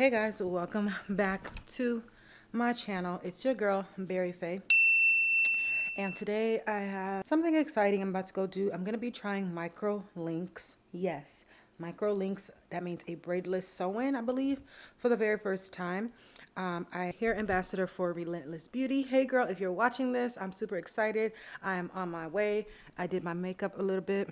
Hey guys, welcome back to my channel. It's your girl Berryfae, and today I have something exciting I'm about to go do. I'm gonna be trying micro links. Yes, micro links. That means a braidless sew-in, I believe, for the very first time. I hair ambassador for Relentless Beauty. Hey girl, if you're watching this, I'm super excited. I am on my way. I did my makeup a little bit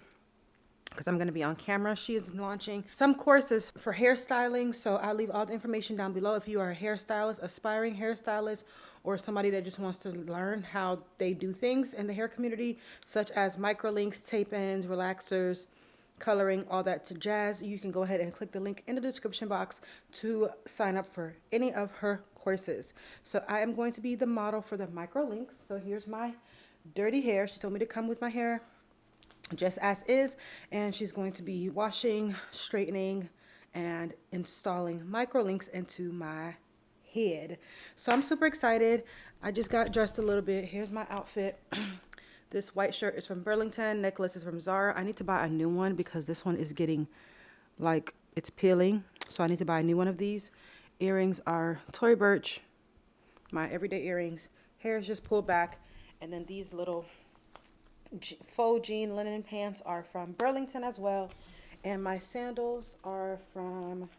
because I'm going to be on camera. She is launching some courses for hairstyling, so I'll leave all the information down below if you are a hairstylist, aspiring hairstylist, or somebody that just wants to learn how they do things in the hair community, such as microlinks, tape-ins, relaxers, coloring, all that to jazz. You can go ahead and click the link in the description box to sign up for any of her courses. So I am going to be the model for the microlinks. So here's my dirty hair. She told me to come with my hair just as is, and she's going to be washing, straightening, and installing microlinks into my head. So I'm super excited. I just got dressed a little bit. Here's my outfit. This white shirt is from Burlington, necklace is from Zara. I need to buy a new one because this one is getting, like, it's peeling, so I need to buy a new one of these. Earrings are Tory Burch, my everyday earrings. Hair is just pulled back, and then these little faux jean linen pants are from Burlington as well, and my sandals are from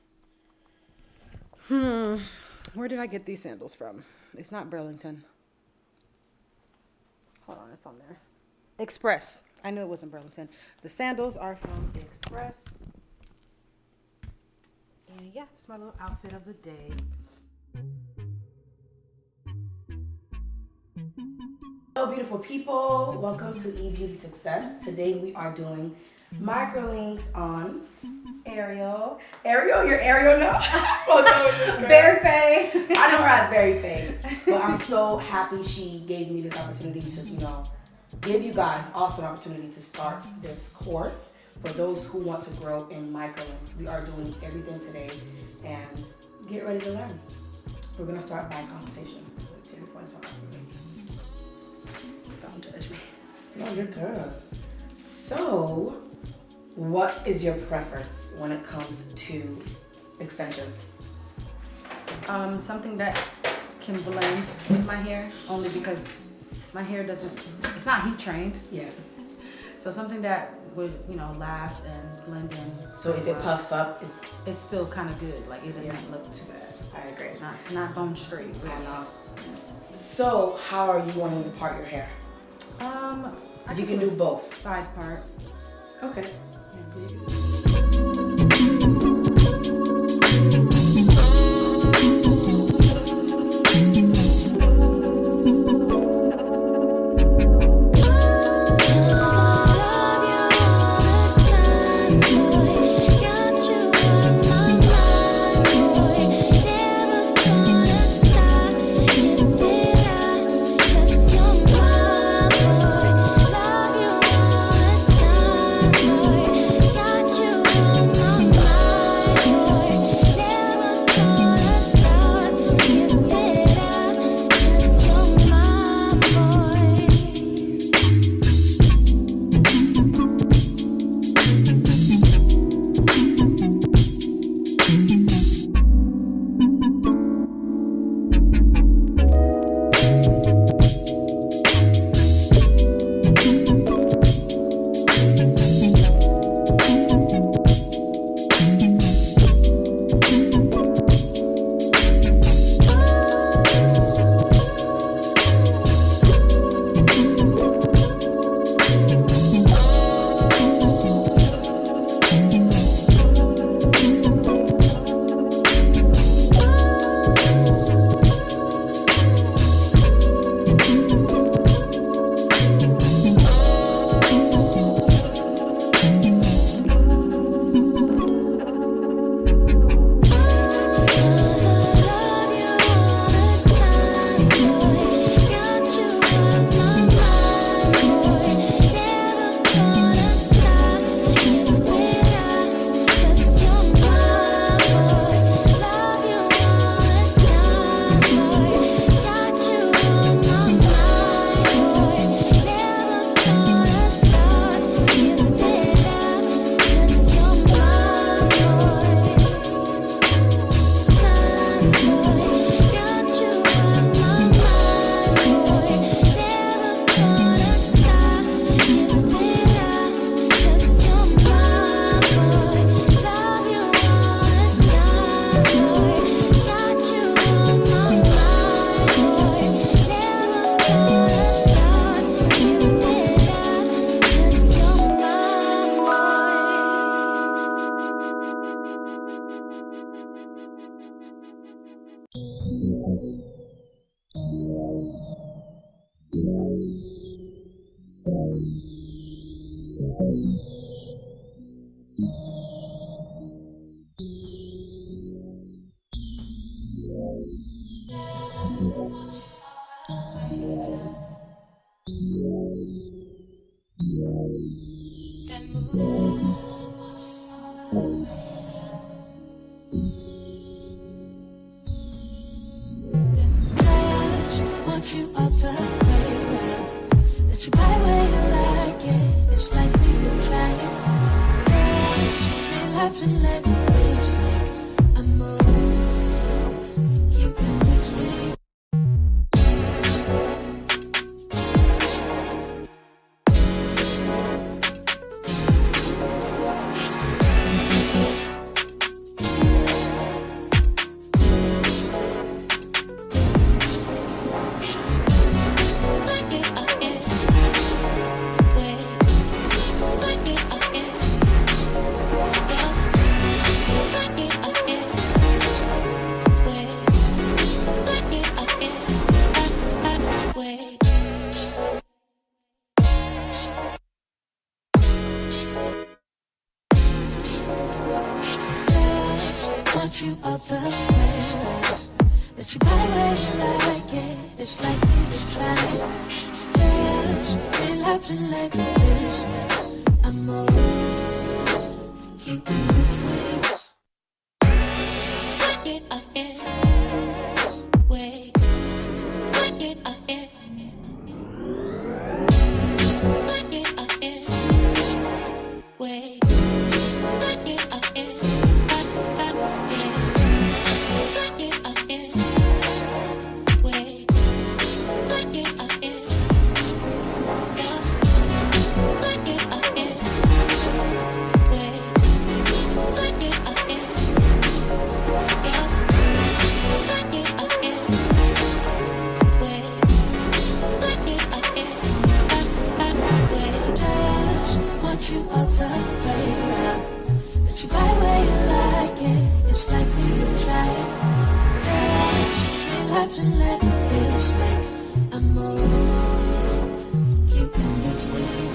where did I get these sandals from? It's not Burlington. Hold on, it's on there. Express. I knew it wasn't Burlington. The sandals are from Express, and yeah, it's my little outfit of the day. Hello beautiful people, welcome to Beauty Success. Today we are doing microlinks on Ariel. Ariel, you're Ariel now? Berryfae. I know her as Berryfae, but I'm so happy she gave me this opportunity to, give you guys also an opportunity to start this course for those who want to grow in microlinks. We are doing everything today, and get ready to learn. We're gonna start by consultation. So 10 points on everything. Don't judge me. No, you're good. So, what is your preference when it comes to extensions? Something that can blend with my hair, only because my hair it's not heat trained. Yes. So something that would, last and blend in. So if it puffs up, it's still kind of good. Like, it doesn't look too bad. I agree. It's not bone straight. Really. I know. So how are you wanting to part your hair? You can do both. Side part. Okay. You relapse and let this I'm more you in between. You up the way that you buy where you like it. It's like we could try. Steps, relapse and let this I'm more you in between. Break it again. Wait. Break it again. Break it again. Wait. Break it again. You up the way round that you buy where you like it. It's like we could try it. Just relax and let this make I'm more keep in between.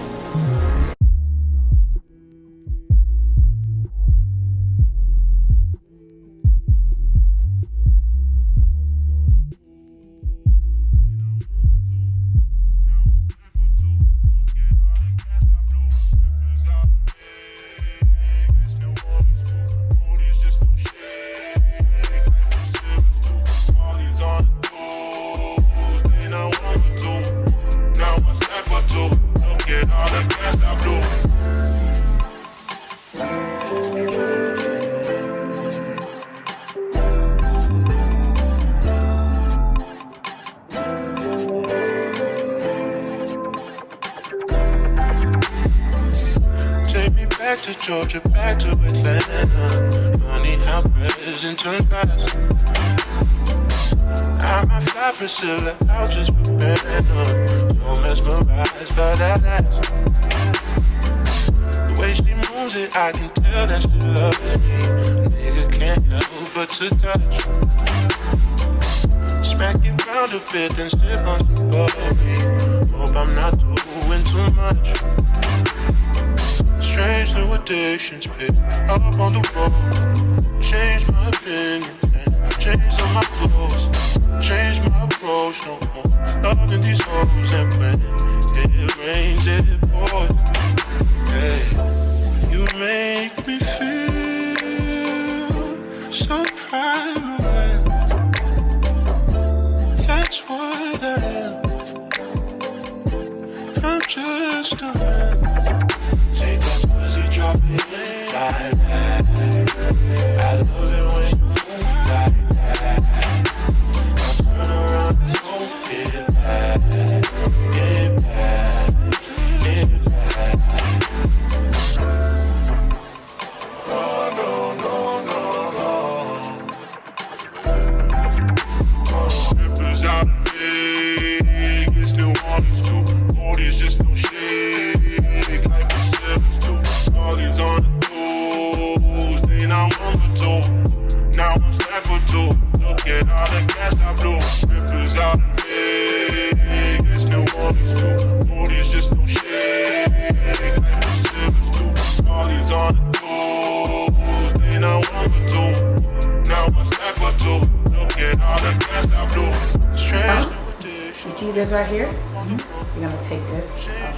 Back to Georgia, back to Atlanta. Funny how present turns past. I might fly Priscilla out just for better. So mesmerized by that ass. The way she moves it, I can tell that she loves me. Nigga can't help but to touch. Smack it round a bit, then sip on some bubbly. Hope I'm not doing too much. Strange new addictions pick up on the road. Change my opinion and change all my flows. Change my approach, no more loving these hoes. And when it rains, it pours. Hey, you make me feel so primal. That's what I am. I'm just a man. Take that pussy, drop it like that. I love it when you move like that. Now turn around and throw it back. Get back, get back. No, no, no, no, no. Rippers out in Vegas, New Orleans too. Oldies just no shade. Molly's on the tools, they not one or two. Now I'm stacked with two. Look at all the cash I blew. Rippers out in Vegas, New Orleans too. Booties just no shade, like the silvers do. Molly's on the tools, they not one or two. Now I'm stacked with two. Look at all the cash I blew. Strange new addiction. You see this right here? You're gonna take this out.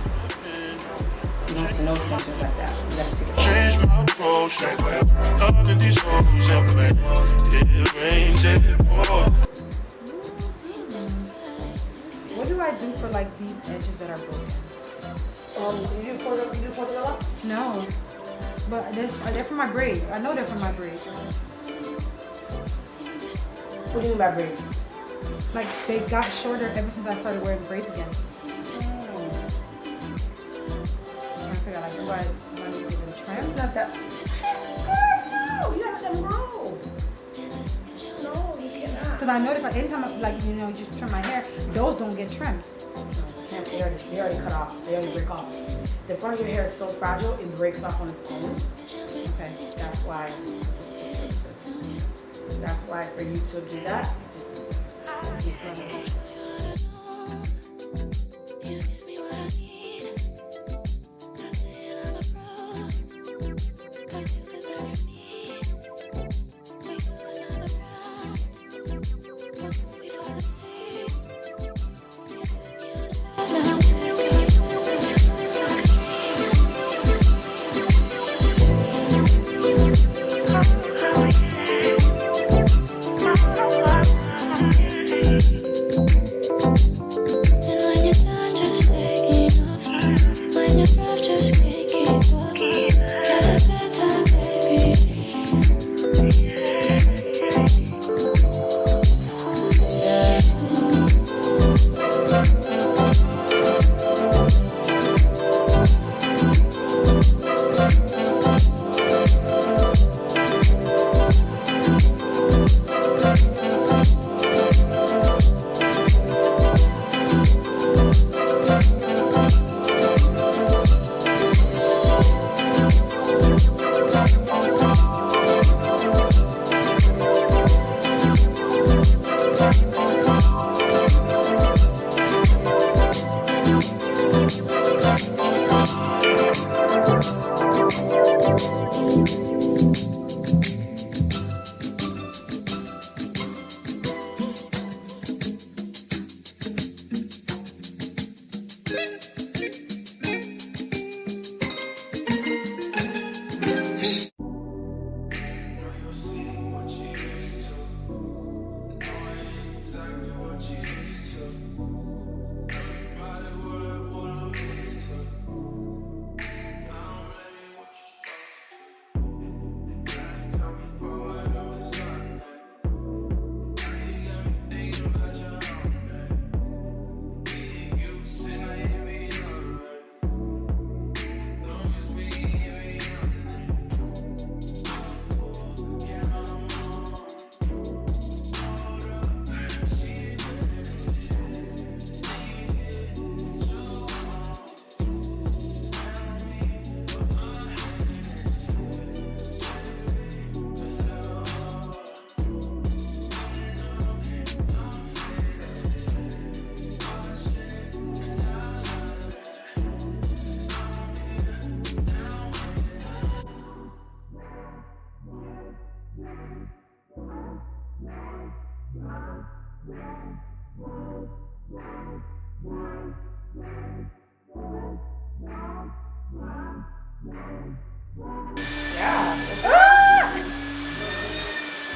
You don't see no extensions like that. You gotta take it. Change my approach, loving these hoes and when it rains, it pours. What do I do for like these edges that are broken? You do Portobello? No. But they're for my braids. I know they're for my braids. What do you mean by braids? Like they got shorter ever since I started wearing braids again. I'm trying to figure out like do I need to give them trim? It's not that. No, you gotta let them grow. No, you cannot. Because I noticed like anytime I just trim my hair, those don't get trimmed. They already cut off. They already break off. The front of your hair is so fragile, it breaks off on its own. Okay. That's why. That's why for you to do that, it just makes no sense.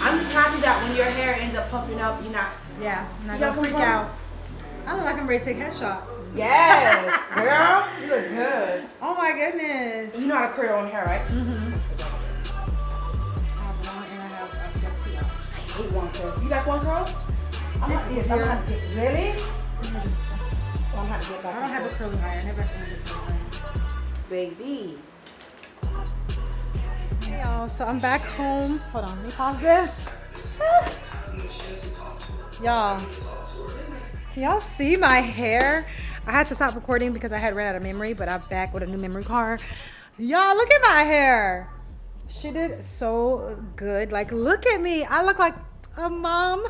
I'm just happy that when your hair ends up puffing up, you're not. Yeah, I'm not You gonna got freak one? out. I look like I'm ready to take headshots. Yes, girl, you look good. Oh my goodness. You know how to curl your own hair, right? Mm-hmm. I have one and I've got two out. I hate one curl. You got one curl? It's easier. Really? I'm just- I'm gonna get back. I don't have a curling iron. I never had this iron. Baby. Hey y'all, so I'm back home. Hold on, let me pause this. Y'all, can y'all see my hair? I had to stop recording because I had ran out of memory, but I'm back with a new memory card. Y'all, look at my hair. She did so good. Like, look at me. I look like a mom.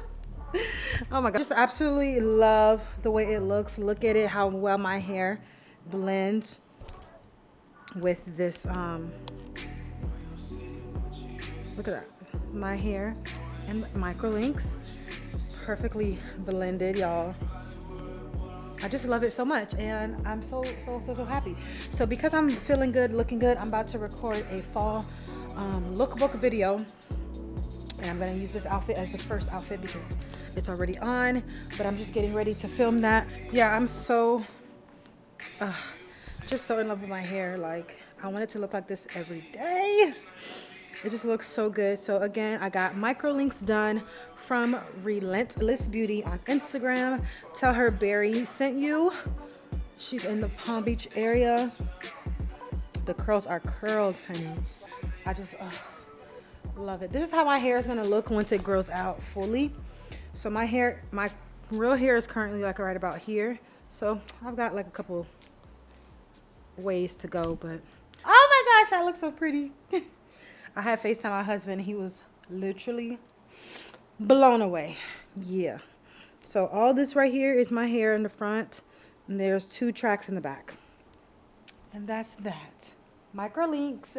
Oh my God. Just absolutely love the way it looks. Look at it, how well my hair blends with this, look at that. My hair and micro links perfectly blended, y'all. I just love it so much and I'm so happy. So because I'm feeling good, looking good, I'm about to record a fall lookbook video. And I'm gonna use this outfit as the first outfit because it's already on, but I'm just getting ready to film that. Yeah, I'm so, just so in love with my hair. Like, I want it to look like this every day. It just looks so good. So again, I got micro links done from Relentless Beauty on Instagram. Tell her Barry sent you. She's in the Palm Beach area. The curls are curled, honey. I just love it. This is how my hair is gonna look once it grows out fully. So my real hair is currently like right about here. So I've got like a couple ways to go, but oh my gosh, I look so pretty. I had FaceTime my husband. He was literally blown away. Yeah. So all this right here is my hair in the front, and there's 2 tracks in the back. And that's that. Micro links.